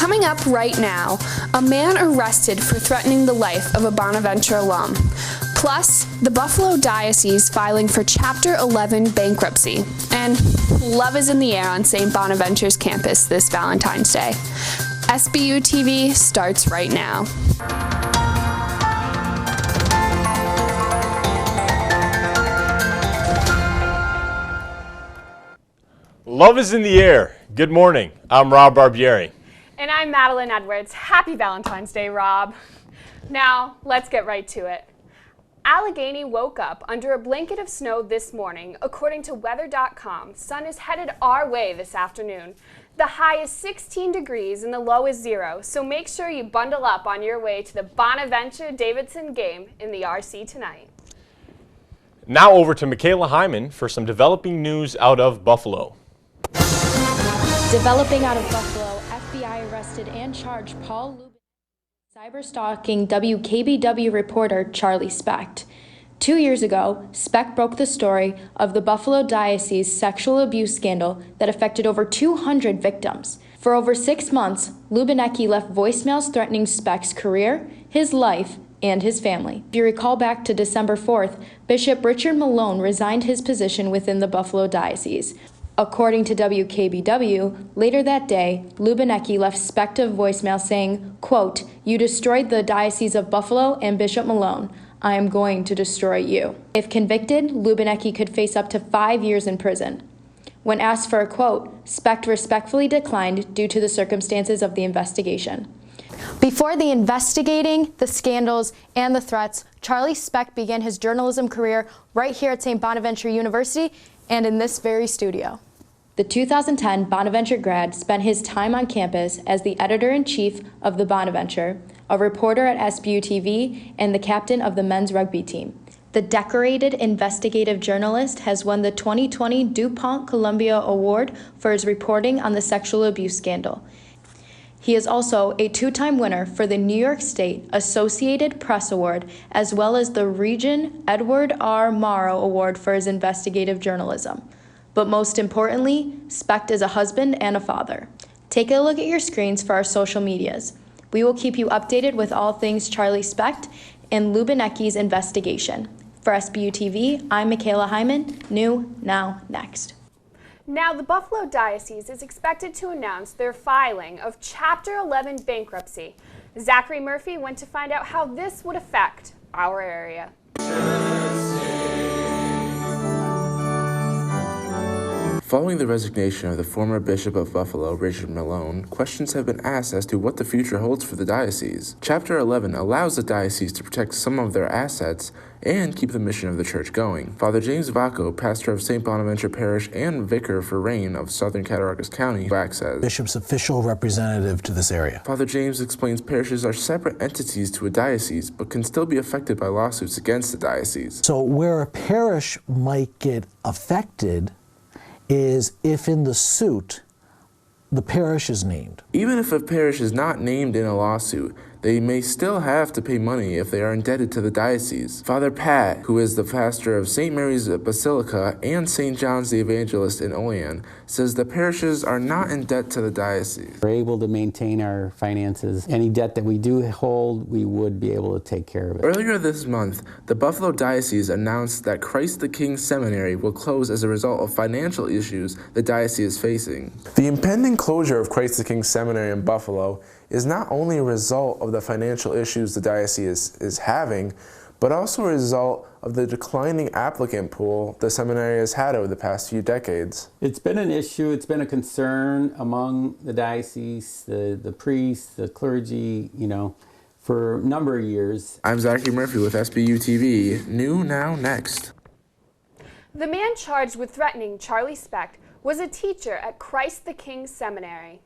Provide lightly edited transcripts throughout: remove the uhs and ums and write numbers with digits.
Coming up right now, a man arrested for threatening the life of a Bonaventure alum. Plus, the Buffalo Diocese filing for Chapter 11 bankruptcy. And love is in the air on St. Bonaventure's campus this Valentine's Day. SBU-TV starts right now. Love is in the air. Good morning. I'm Rob Barbieri. And I'm Madeline Edwards. Happy Valentine's Day, Rob. Now, let's get right to it. Allegheny woke up under a blanket of snow this morning. According to weather.com, sun is headed our way this afternoon. The high is 16 degrees and the low is 0, so make sure you bundle up on your way to the Bonaventure-Davidson game in the RC tonight. Now over to Michaela Hyman for some developing news out of Buffalo. Developing out of Buffalo, FBI arrested and charged Paul Lubin, cyber-stalking WKBW reporter Charlie Specht. 2 years ago, Specht broke the story of the Buffalo Diocese sexual abuse scandal that affected over 200 victims. For over 6 months, Lubinecki left voicemails threatening Specht's career, his life, and his family. If you recall back to December 4th, Bishop Richard Malone resigned his position within the Buffalo Diocese. According to WKBW, later that day, Lubinecki left Specht a voicemail saying, quote, "You destroyed the Diocese of Buffalo and Bishop Malone. I am going to destroy you." If convicted, Lubinecki could face up to 5 years in prison. When asked for a quote, Specht respectfully declined due to the circumstances of the investigation. Before the investigating, the scandals, and the threats, Charlie Specht began his journalism career right here at St. Bonaventure University and in this very studio. The 2010 Bonaventure grad spent his time on campus as the editor-in-chief of the Bonaventure, a reporter at SBU-TV, and the captain of the men's rugby team. The decorated investigative journalist has won the 2020 DuPont Columbia Award for his reporting on the sexual abuse scandal. He is also a two-time winner for the New York State Associated Press Award, as well as the Regent Edward R. Morrow Award for his investigative journalism. But most importantly, Specht is a husband and a father. Take a look at your screens for our social medias. We will keep you updated with all things Charlie Specht and Lubinecki's investigation. For SBU TV, I'm Michaela Hyman. New, now, next. Now, the Buffalo Diocese is expected to announce their filing of Chapter 11 bankruptcy. Zachary Murphy went to find out how this would affect our area. Following the resignation of the former Bishop of Buffalo, Richard Malone, questions have been asked as to what the future holds for the diocese. Chapter 11 allows the diocese to protect some of their assets and keep the mission of the church going. Father James Vacco, pastor of St. Bonaventure Parish and vicar for Rain of Southern Cattaraugus County, says, Bishop's official representative to this area. Father James explains parishes are separate entities to a diocese, but can still be affected by lawsuits against the diocese. So where a parish might get affected is if in the suit the parish is named. Even if a parish is not named in a lawsuit, they may still have to pay money if they are indebted to the diocese. Father Pat, who is the pastor of St. Mary's Basilica and St. John's the Evangelist in Olean, says the parishes are not in debt to the diocese. We're able to maintain our finances. Any debt that we do hold, we would be able to take care of it. Earlier this month, the Buffalo Diocese announced that Christ the King Seminary will close as a result of financial issues the diocese is facing. The impending closure of Christ the King Seminary in Buffalo is not only a result of the financial issues the diocese is having, but also a result of the declining applicant pool the seminary has had over the past few decades. It's been an issue, it's been a concern among the diocese, the priests, the clergy, for a number of years. I'm Zachary Murphy with SBU TV. New, now, next. The man charged with threatening Charlie Specht was a teacher at Christ the King Seminary.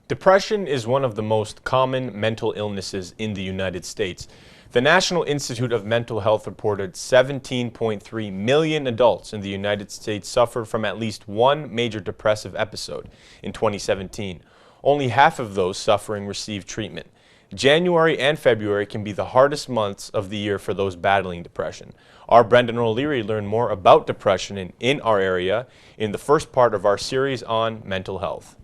Depression is one of the most common mental illnesses in the United States. The National Institute of Mental Health reported 17.3 million adults in the United States suffered from at least one major depressive episode in 2017. Only half of those suffering received treatment. January and February can be the hardest months of the year for those battling depression. Our Brendan O'Leary learned more about depression in our area in the first part of our series on mental health.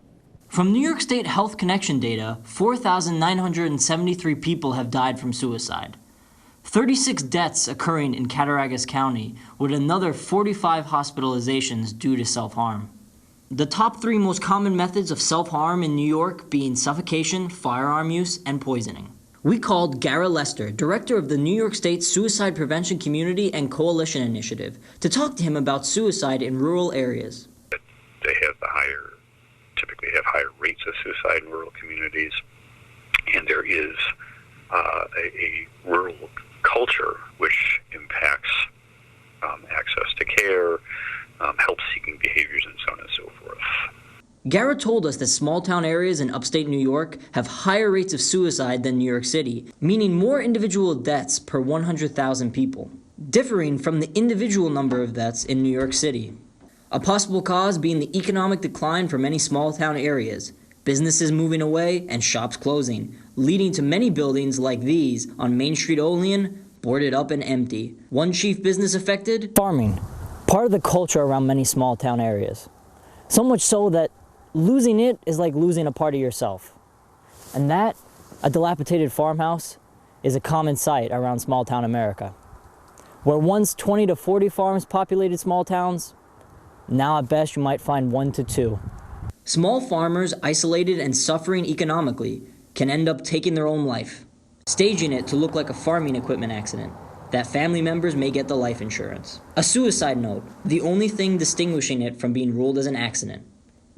From New York State Health Connection data, 4,973 people have died from suicide. 36 deaths occurring in Cattaraugus County, with another 45 hospitalizations due to self-harm. The top 3 most common methods of self-harm in New York being suffocation, firearm use, and poisoning. We called Gara Lester, director of the New York State Suicide Prevention Community and Coalition Initiative, to talk to him about suicide in rural areas. They typically have higher rates of suicide in rural communities, and there is a rural culture which impacts access to care, help-seeking behaviors, and so on and so forth. Gara told us that small-town areas in upstate New York have higher rates of suicide than New York City, meaning more individual deaths per 100,000 people, differing from the individual number of deaths in New York City. A possible cause being the economic decline for many small-town areas, businesses moving away and shops closing, leading to many buildings like these on Main Street Olean boarded up and empty. One chief business affected? Farming, part of the culture around many small-town areas. So much so that losing it is like losing a part of yourself. And that, a dilapidated farmhouse, is a common sight around small-town America. Where once 20 to 40 farms populated small towns, now at best you might find 1 to 2. Small farmers, isolated and suffering economically, can end up taking their own life, staging it to look like a farming equipment accident, that family members may get the life insurance. A suicide note, the only thing distinguishing it from being ruled as an accident.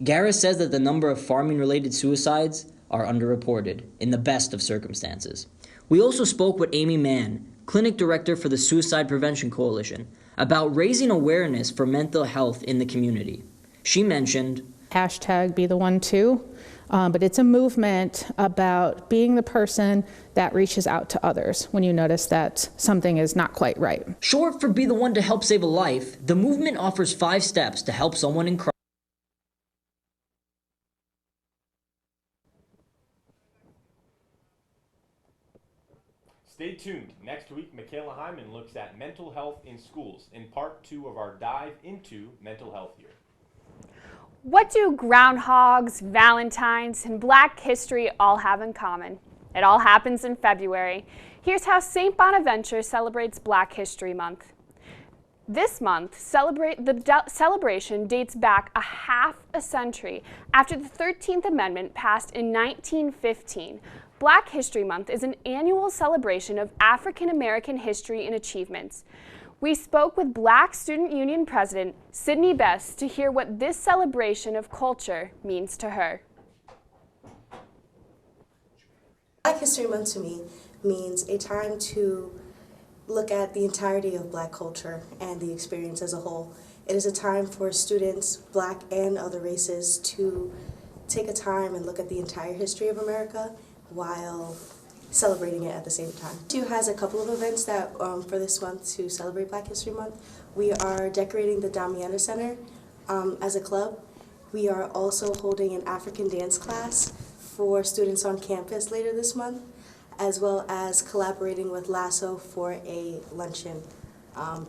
Gara says that the number of farming-related suicides are underreported, in the best of circumstances. We also spoke with Amy Mann, clinic director for the Suicide Prevention Coalition, about raising awareness for mental health in the community. She mentioned, #BeTheOne2, but it's a movement about being the person that reaches out to others when you notice that something is not quite right. Short for Be the One to Help Save a Life, the movement offers 5 steps to help someone in crisis. Stay tuned. Next week, Michaela Hyman looks at mental health in schools in part 2 of our dive into mental health here. What do groundhogs, Valentines, and Black history all have in common? It all happens in February. Here's how St. Bonaventure celebrates Black History Month. This month, the celebration dates back a half a century after the 13th Amendment passed in 1915. Black History Month is an annual celebration of African American history and achievements. We spoke with Black Student Union President Sydney Best to hear what this celebration of culture means to her. Black History Month to me means a time to look at the entirety of Black culture and the experience as a whole. It is a time for students, Black and other races, to take a time and look at the entire history of America while celebrating it at the same time. SBU has a couple of events that for this month to celebrate Black History Month. We are decorating the Damiana Center as a club. We are also holding an African dance class for students on campus later this month, as well as collaborating with LASSO for a luncheon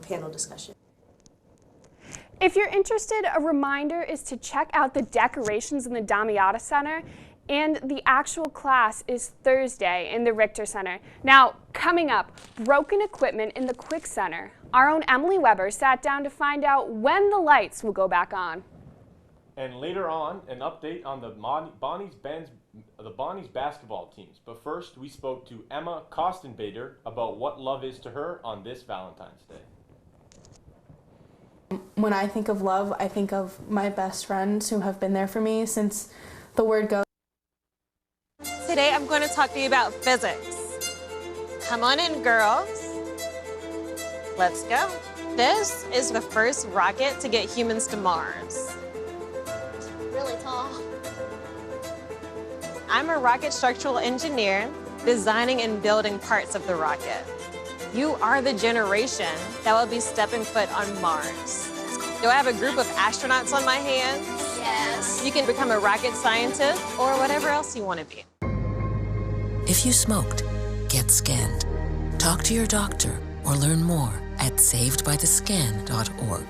panel discussion. If you're interested, a reminder is to check out the decorations in the Damiana Center, and the actual class is Thursday in the Richter Center. Now, coming up, broken equipment in the Quick Center. Our own Emily Weber sat down to find out when the lights will go back on. And later on, an update on the Bonnie's basketball teams. But first, we spoke to Emma Kostenbader about what love is to her on this Valentine's Day. When I think of love, I think of my best friends who have been there for me since the word go. Today I'm going to talk to you about physics. Come on in, girls. Let's go. This is the first rocket to get humans to Mars. Really tall. I'm a rocket structural engineer, designing and building parts of the rocket. You are the generation that will be stepping foot on Mars. Do I have a group of astronauts on my hands? Yes. You can become a rocket scientist or whatever else you want to be. If you smoked, get scanned. Talk to your doctor or learn more at savedbythescan.org.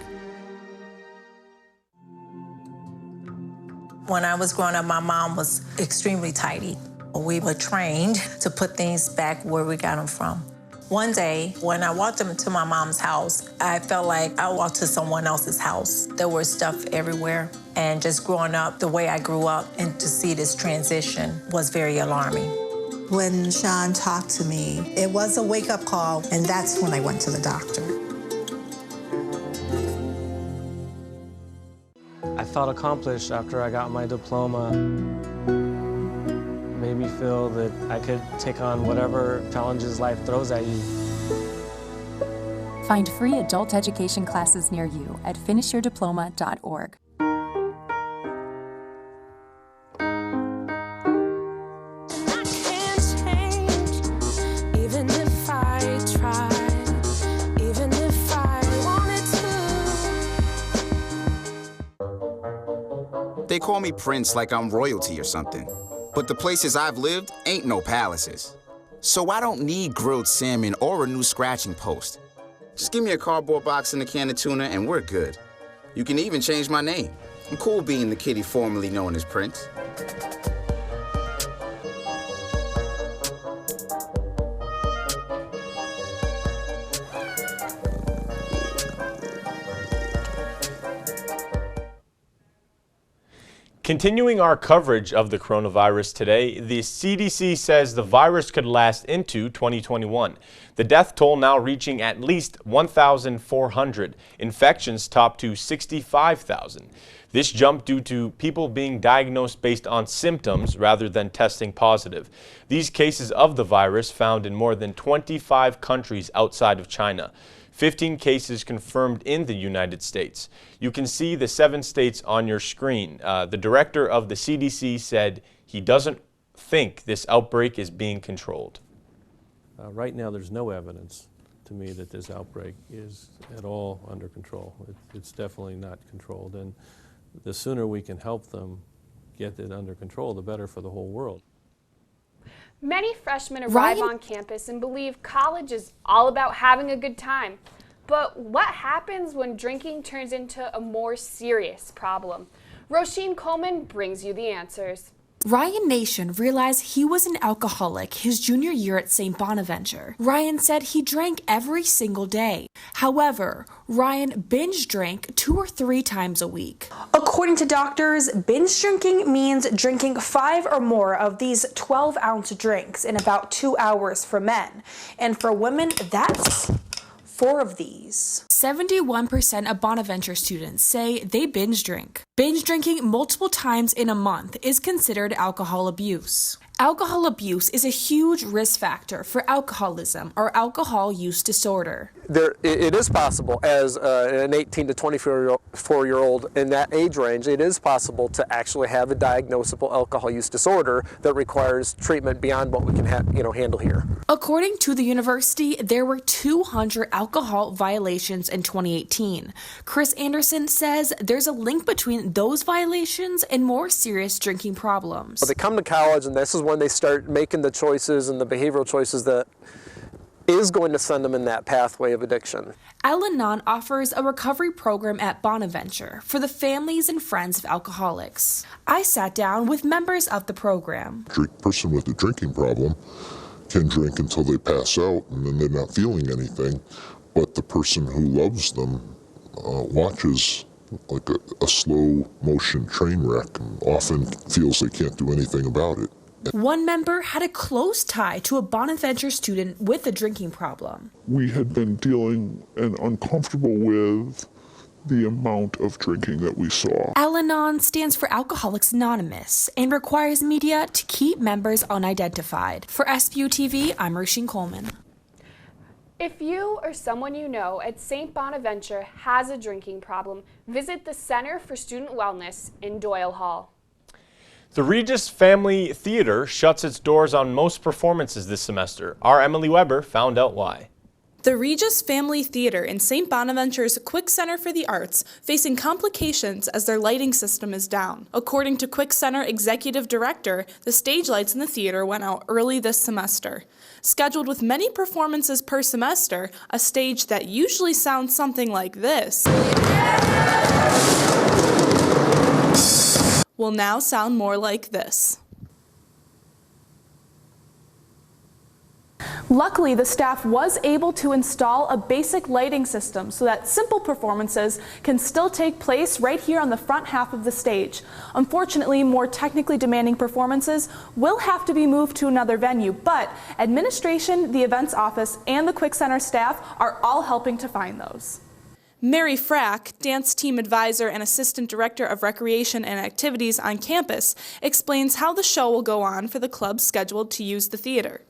When I was growing up, my mom was extremely tidy. We were trained to put things back where we got them from. One day, when I walked into my mom's house, I felt like I walked to someone else's house. There was stuff everywhere. And just growing up the way I grew up and to see this transition was very alarming. When Sean talked to me, it was a wake-up call, and that's when I went to the doctor. I felt accomplished after I got my diploma. Made me feel that I could take on whatever challenges life throws at you. Find free adult education classes near you at finishyourdiploma.org. They call me Prince like I'm royalty or something. But the places I've lived ain't no palaces. So I don't need grilled salmon or a new scratching post. Just give me a cardboard box and a can of tuna and we're good. You can even change my name. I'm cool being the kitty formerly known as Prince. Continuing our coverage of the coronavirus today, the CDC says the virus could last into 2021. The death toll now reaching at least 1,400. Infections top to 65,000. This jump due to people being diagnosed based on symptoms rather than testing positive. These cases of the virus found in more than 25 countries outside of China. 15 cases confirmed in the United States. You can see the 7 states on your screen. The director of the CDC said he doesn't think this outbreak is being controlled. Right now, there's no evidence to me that this outbreak is at all under control. It's definitely not controlled, and the sooner we can help them get it under control, the better for the whole world. Many freshmen arrive on campus and believe college is all about having a good time. But what happens when drinking turns into a more serious problem? Roisin Coleman brings you the answers. Ryan Nation realized he was an alcoholic his junior year at St. Bonaventure. Ryan said he drank every single day. However, Ryan binge drank 2 or 3 times a week. According to doctors, binge drinking means drinking 5 or more of these 12-ounce drinks in about 2 hours for men. And for women, that's 4 of these. 71% of Bonaventure students say they binge drink. Binge drinking multiple times in a month is considered alcohol abuse. Alcohol abuse is a huge risk factor for alcoholism or alcohol use disorder. It is possible as an 18 to 24-year-old in that age range, it is possible to actually have a diagnosable alcohol use disorder that requires treatment beyond what we can handle here. According to the university, there were 200 alcohol violations in 2018. Chris Anderson says there's a link between those violations and more serious drinking problems. They come to college and this is when they start making the choices and the behavioral choices that is going to send them in that pathway of addiction. Al-Anon offers a recovery program at Bonaventure for the families and friends of alcoholics. I sat down with members of the program. A person with a drinking problem can drink until they pass out and then they're not feeling anything, but the person who loves them watches like a slow motion train wreck and often feels they can't do anything about it. One member had a close tie to a Bonaventure student with a drinking problem. We had been dealing and uncomfortable with the amount of drinking that we saw. Al-Anon stands for Alcoholics Anonymous and requires media to keep members unidentified. For SBU-TV, I'm Roisin Coleman. If you or someone you know at St. Bonaventure has a drinking problem, visit the Center for Student Wellness in Doyle Hall. The Regis Family Theater shuts its doors on most performances this semester. Our Emily Weber found out why. The Regis Family Theater in St. Bonaventure's Quick Center for the Arts facing complications as their lighting system is down. According to Quick Center Executive Director, the stage lights in the theater went out early this semester. Scheduled with many performances per semester, a stage that usually sounds something like this will now sound more like this. Luckily, the staff was able to install a basic lighting system so that simple performances can still take place right here on the front half of the stage. Unfortunately, more technically demanding performances will have to be moved to another venue, but administration, the events office, and the Quick Center staff are all helping to find those. Mary Frack, dance team advisor and assistant director of recreation and activities on campus, explains how the show will go on for the clubs scheduled to use the theater.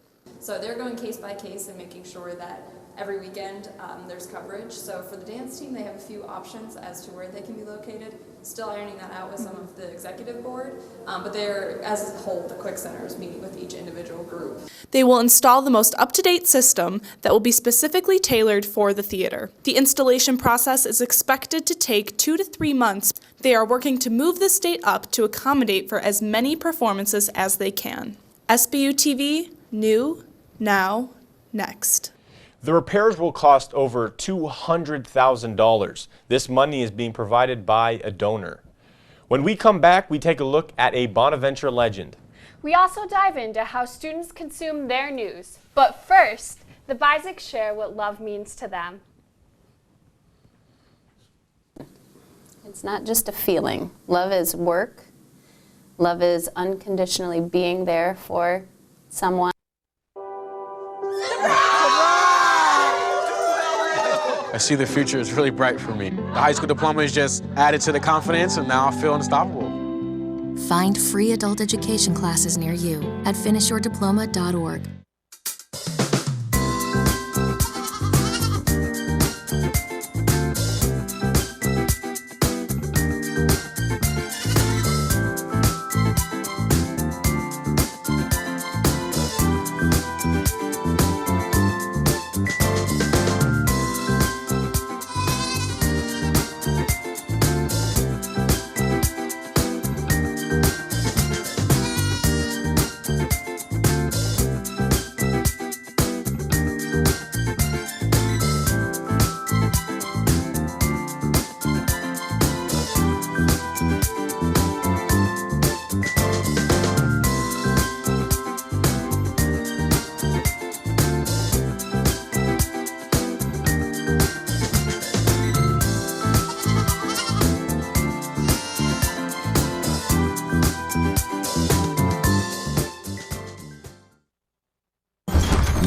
So they're going case by case and making sure that every weekend there's coverage. So for the dance team, they have a few options as to where they can be located. Still ironing that out with some of the executive board, but they're, as a whole, the Quick Center is meeting with each individual group. They will install the most up-to-date system that will be specifically tailored for the theater. The installation process is expected to take 2 to 3 months. They are working to move this date up to accommodate for as many performances as they can. SBU-TV, new, now, next. The repairs will cost over $200,000. This money is being provided by a donor. When we come back, we take a look at a Bonaventure legend. We also dive into how students consume their news. But first, the Bisects share what love means to them. It's not just a feeling. Love is work. Love is unconditionally being there for someone. I see the future is really bright for me. The high school diploma is just added to the confidence, and now I feel unstoppable. Find free adult education classes near you at finishyourdiploma.org.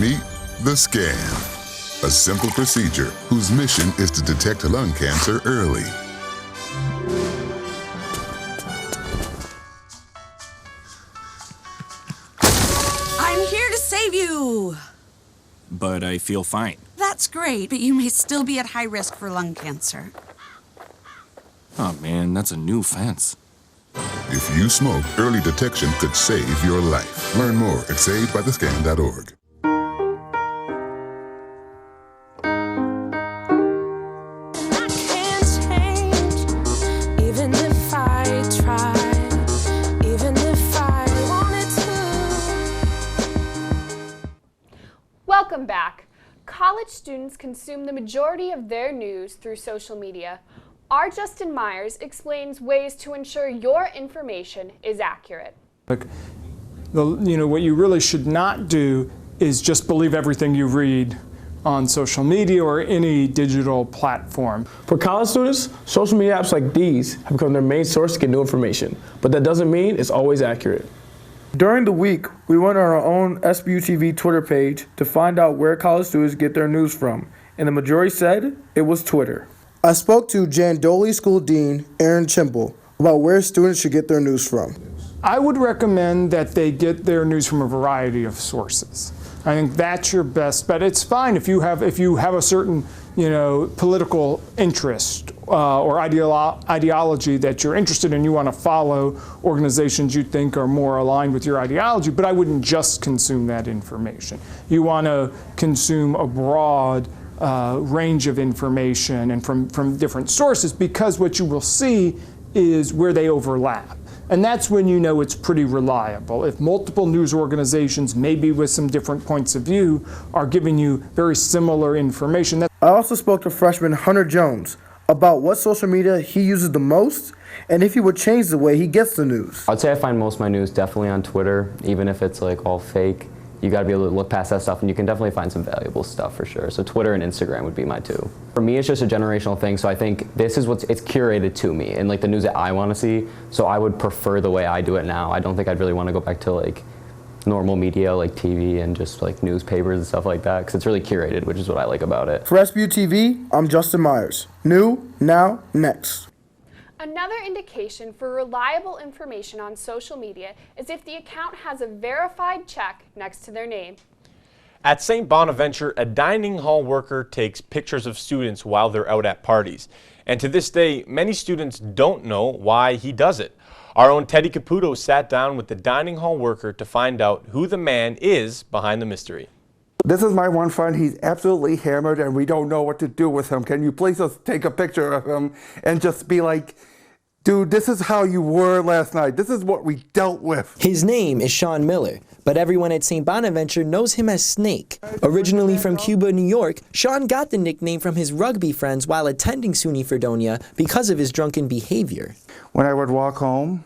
Meet the scan, a simple procedure whose mission is to detect lung cancer early. I'm here to save you. But I feel fine. That's great, but you may still be at high risk for lung cancer. Oh man, that's a new fence. If you smoke, early detection could save your life. Learn more at savedbythescan.org. Welcome back. College students consume the majority of their news through social media. Our Justin Myers explains ways to ensure your information is accurate. What you really should not do is just believe everything you read on social media or any digital platform. For college students, social media apps like these have become their main source to get new information, but that doesn't mean it's always accurate. During the week, we went on our own SBU-TV Twitter page to find out where college students get their news from, and the majority said it was Twitter. I spoke to Jandoli School Dean Aaron Chimple about where students should get their news from. I would recommend that they get their news from a variety of sources. I think that's your best bet. It's fine if you have a certain political interest or ideology that you're interested in. You want to follow organizations you think are more aligned with your ideology, but I wouldn't just consume that information. You want to consume a broad range of information and from different sources, because what you will see is where they overlap. And that's when you know it's pretty reliable. If multiple news organizations, maybe with some different points of view, are giving you very similar information. I also spoke to freshman Hunter Jones about what social media he uses the most and if he would change the way he gets the news. I'd say I find most of my news definitely on Twitter, even if it's like all fake. You got to be able to look past that stuff, and you can definitely find some valuable stuff for sure. So Twitter and Instagram would be my two. For me, it's just a generational thing. So I think this is it's curated to me and like the news that I want to see. So I would prefer the way I do it now. I don't think I'd really want to go back to like normal media like TV and just like newspapers and stuff like that, because it's really curated, which is what I like about it. For SBU-TV, I'm Justin Myers. New, now, next. Another indication for reliable information on social media is if the account has a verified check next to their name. At St. Bonaventure, a dining hall worker takes pictures of students while they're out at parties. And to this day, many students don't know why he does it. Our own Teddy Caputo sat down with the dining hall worker to find out who the man is behind the mystery. This is my one friend. He's absolutely hammered and we don't know what to do with him. Can you please just take a picture of him and just be like, dude, this is how you were last night. This is what we dealt with. His name is Sean Miller, but everyone at St. Bonaventure knows him as Snake. Originally from Cuba, New York, Sean got the nickname from his rugby friends while attending SUNY Fredonia because of his drunken behavior. When I would walk home,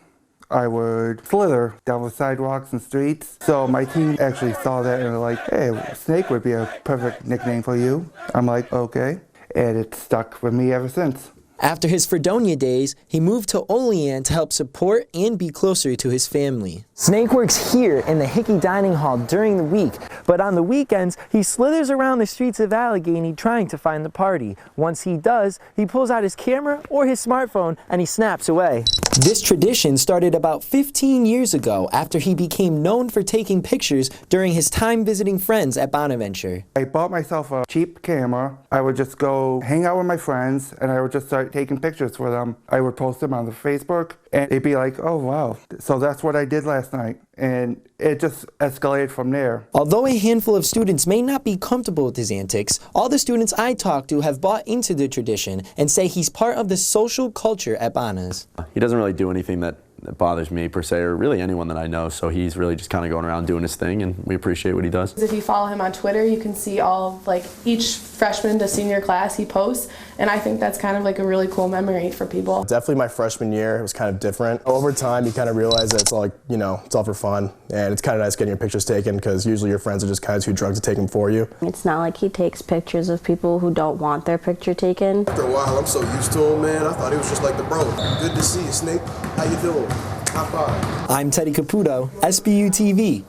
I would slither down the sidewalks and streets. So my team actually saw that and were like, hey, Snake would be a perfect nickname for you. I'm like, okay. And it stuck with me ever since. After his Fredonia days, he moved to Olean to help support and be closer to his family. Snake works here in the Hickey Dining Hall during the week, but on the weekends, he slithers around the streets of Allegheny trying to find the party. Once he does, he pulls out his camera or his smartphone and he snaps away. This tradition started about 15 years ago after he became known for taking pictures during his time visiting friends at Bonaventure. I bought myself a cheap camera. I would just go hang out with my friends and I would just start taking pictures for them. I would post them on the Facebook and they'd be like, oh wow, so that's what I did last night. And it just escalated from there. Although a handful of students may not be comfortable with his antics, all the students I talked to have bought into the tradition and say he's part of the social culture at Bonas. He doesn't really do anything that bothers me per se, or really anyone that I know, so he's really just kind of going around doing his thing, and we appreciate what he does. If you follow him on Twitter, you can see all of, like, each freshman to senior class he posts, and I think that's kind of like a really cool memory for people. Definitely my freshman year, it was kind of different. Over time, you kind of realize that it's all, like, you know, it's all for fun, and it's kind of nice getting your pictures taken because usually your friends are just kind of too drunk to take them for you. It's not like he takes pictures of people who don't want their picture taken. After a while, I'm so used to him, man. I thought he was just like the bro. Good to see you, Snake. How you doing? High five. I'm Teddy Caputo, SBU-TV.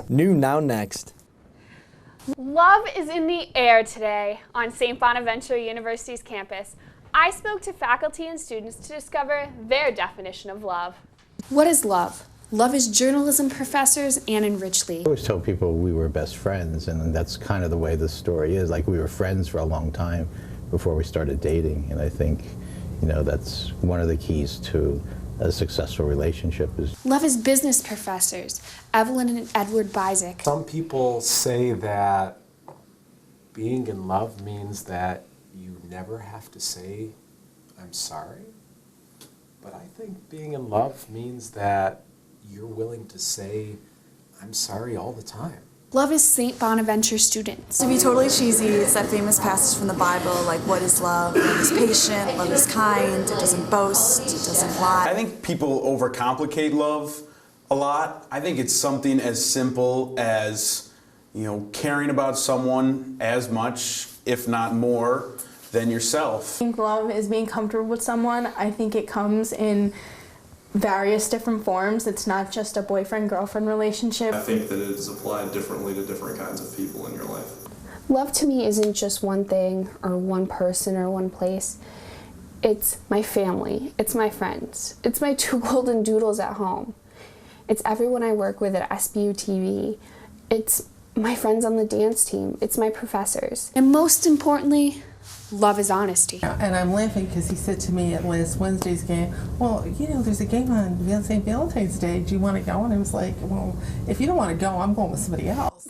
New, now, next. Love is in the air today on St. Bonaventure University's campus. I spoke to faculty and students to discover their definition of love. What is love? Love is journalism professors Ann and Rich Lee. I always tell people we were best friends, and that's kind of the way the story is. Like, we were friends for a long time before we started dating, and I think, you know, that's one of the keys to a successful relationship. Love is business professors Evelyn and Edward Bizik. Some people say that being in love means that you never have to say, I'm sorry. But I think being in love means that you're willing to say, I'm sorry all the time. Love is St. Bonaventure students. To be totally cheesy, it's that famous passage from the Bible, like, what is love? Love is patient, love is kind, it doesn't boast, it doesn't lie. I think people overcomplicate love a lot. I think it's something as simple as, you know, caring about someone as much, if not more, than yourself. I think love is being comfortable with someone. I think it comes in various different forms. It's not just a boyfriend-girlfriend relationship. I think that it is applied differently to different kinds of people in your life. Love to me isn't just one thing or one person or one place. It's my family, it's my friends, it's my 2 golden doodles at home. It's everyone I work with at SBU-TV. It's my friends on the dance team. It's my professors. And most importantly, love is honesty. And I'm laughing because he said to me at last Wednesday's game, well, you know, there's a game on St. Valentine's Day. Do you want to go? And I was like, well, if you don't want to go, I'm going with somebody else.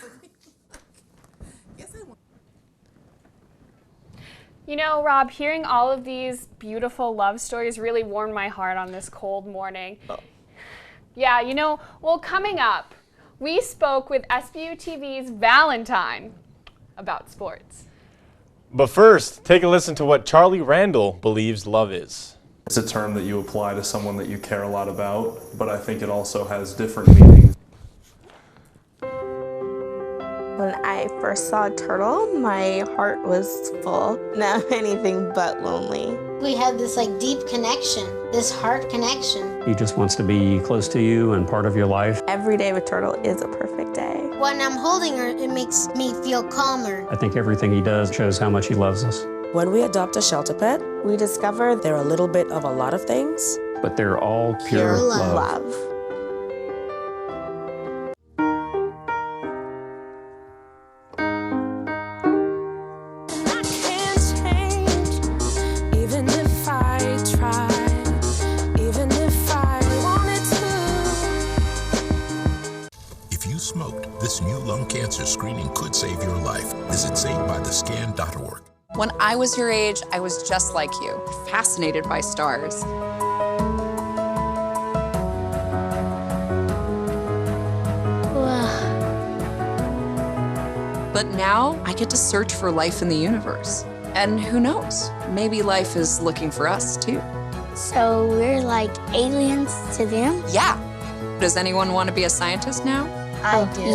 You know, Rob, hearing all of these beautiful love stories really warmed my heart on this cold morning. Yeah, you know, well, coming up, we spoke with SBU-TV's Valentine about sports. But first, take a listen to what Charlie Randall believes love is. It's a term that you apply to someone that you care a lot about, but I think it also has different meanings. When I first saw a turtle, my heart was full. Now I'm anything but lonely. We have this deep connection, this heart connection. He just wants to be close to you and part of your life. Every day with turtle is a perfect day. When I'm holding her, it makes me feel calmer. I think everything he does shows how much he loves us. When we adopt a shelter pet, we discover they're a little bit of a lot of things. But they're all pure love. This new lung cancer screening could save your life. Visit SaveByTheScan.org. When I was your age, I was just like you, fascinated by stars. But now I get to search for life in the universe. And who knows, maybe life is looking for us too. So we're like aliens to them? Yeah. Does anyone want to be a scientist now? I do.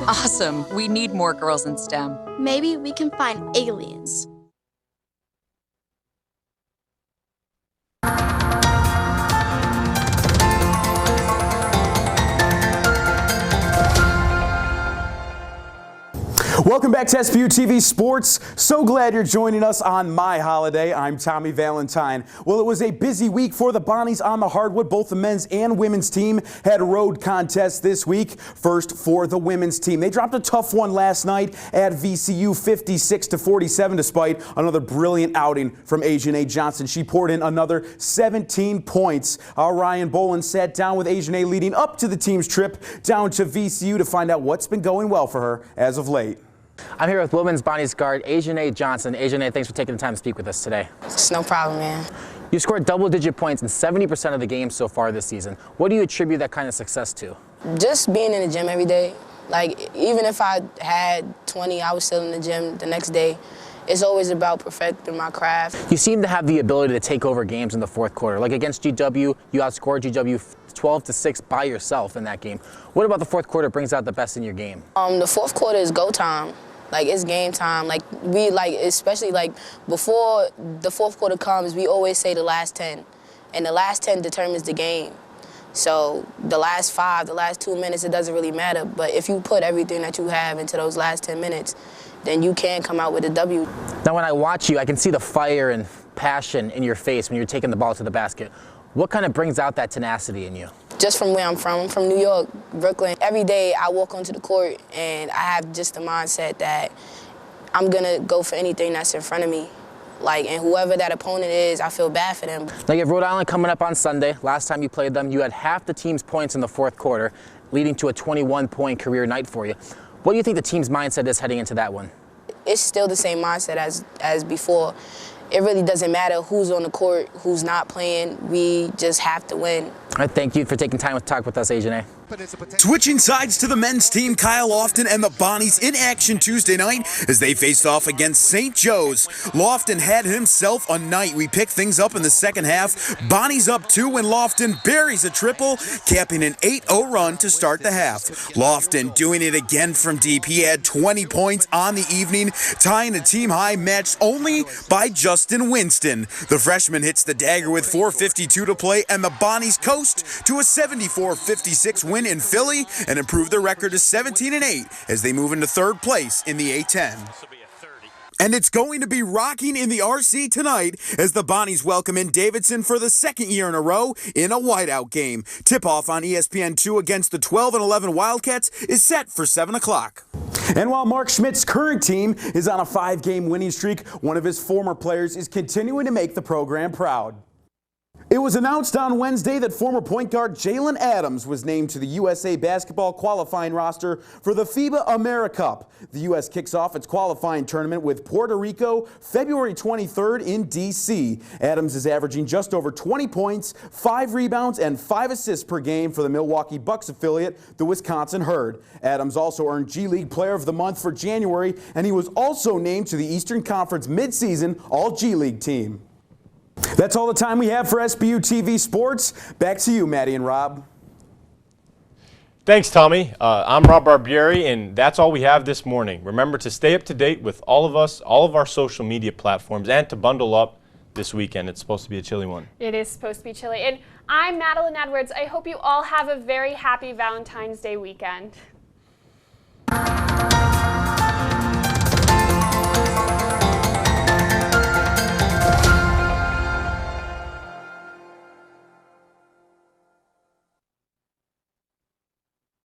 Awesome. We need more girls in STEM. Maybe we can find aliens. Welcome back to SBU-TV Sports. So glad you're joining us on my holiday. I'm Tommy Valentine. Well, it was a busy week for the Bonnies on the hardwood. Both the men's and women's team had road contests this week. First for the women's team. They dropped a tough one last night at VCU 56-47 despite another brilliant outing from Asia Johnson. She poured in another 17 points. Our Ryan Bolin sat down with Asia leading up to the team's trip down to VCU to find out what's been going well for her as of late. I'm here with women's Bonnies guard Asia Johnson. Asia, thanks for taking the time to speak with us today. It's no problem, man. You scored double-digit points in 70% of the games so far this season. What do you attribute that kind of success to? Just being in the gym every day. Even if I had 20, I was still in the gym the next day. It's always about perfecting my craft. You seem to have the ability to take over games in the fourth quarter. Like against GW, you outscored GW 12-6 by yourself in that game. What about the fourth quarter brings out the best in your game? The fourth quarter is go time. It's game time. Especially before the fourth quarter comes, we always say the last 10. And the last 10 determines the game. So the last 5, the last 2 minutes, it doesn't really matter. But if you put everything that you have into those last 10 minutes, then you can come out with a W. Now when I watch you, I can see the fire and passion in your face when you're taking the ball to the basket. What kind of brings out that tenacity in you? Just from where I'm from New York, Brooklyn. Every day I walk onto the court and I have just the mindset that I'm gonna go for anything that's in front of me. And whoever that opponent is, I feel bad for them. Now you have Rhode Island coming up on Sunday. Last time you played them, you had half the team's points in the fourth quarter, leading to a 21-point career night for you. What do you think the team's mindset is heading into that one? It's still the same mindset as before. It really doesn't matter who's on the court, who's not playing. We just have to win. All right, thank you for taking time to talk with us, Asia. Switching sides to the men's team, Kyle Lofton and the Bonnies in action Tuesday night as they faced off against St. Joe's. Lofton had himself a night. We picked things up in the second half. Bonnies up 2 when Lofton buries a triple, capping an 8-0 run to start the half. Lofton doing it again from deep. He had 20 points on the evening, tying a team high, matched only by Justin Winston. The freshman hits the dagger with 4:52 to play, and the Bonnies coast to a 74-56 win in Philly and improve their record to 17-8 as they move into third place in the A10. And it's going to be rocking in the RC tonight as the Bonnies welcome in Davidson for the second year in a row in a whiteout game. Tip-off on ESPN2 against the 12-11 Wildcats is set for 7 o'clock. And while Mark Schmidt's current team is on a 5-game winning streak, one of his former players is continuing to make the program proud. It was announced on Wednesday that former point guard Jalen Adams was named to the USA basketball qualifying roster for the FIBA AmeriCup. The U.S. kicks off its qualifying tournament with Puerto Rico February 23rd in D.C. Adams is averaging just over 20 points, 5 rebounds, and 5 assists per game for the Milwaukee Bucks affiliate, the Wisconsin Herd. Adams also earned G League Player of the Month for January, and he was also named to the Eastern Conference midseason All-G League team. That's all the time we have for SBU-TV Sports. Back to you, Maddie and Rob. Thanks, Tommy. I'm Rob Barbieri, and that's all we have this morning. Remember to stay up to date with all of us, all of our social media platforms, and to bundle up this weekend. It's supposed to be a chilly one. It is supposed to be chilly. And I'm Madeline Edwards. I hope you all have a very happy Valentine's Day weekend.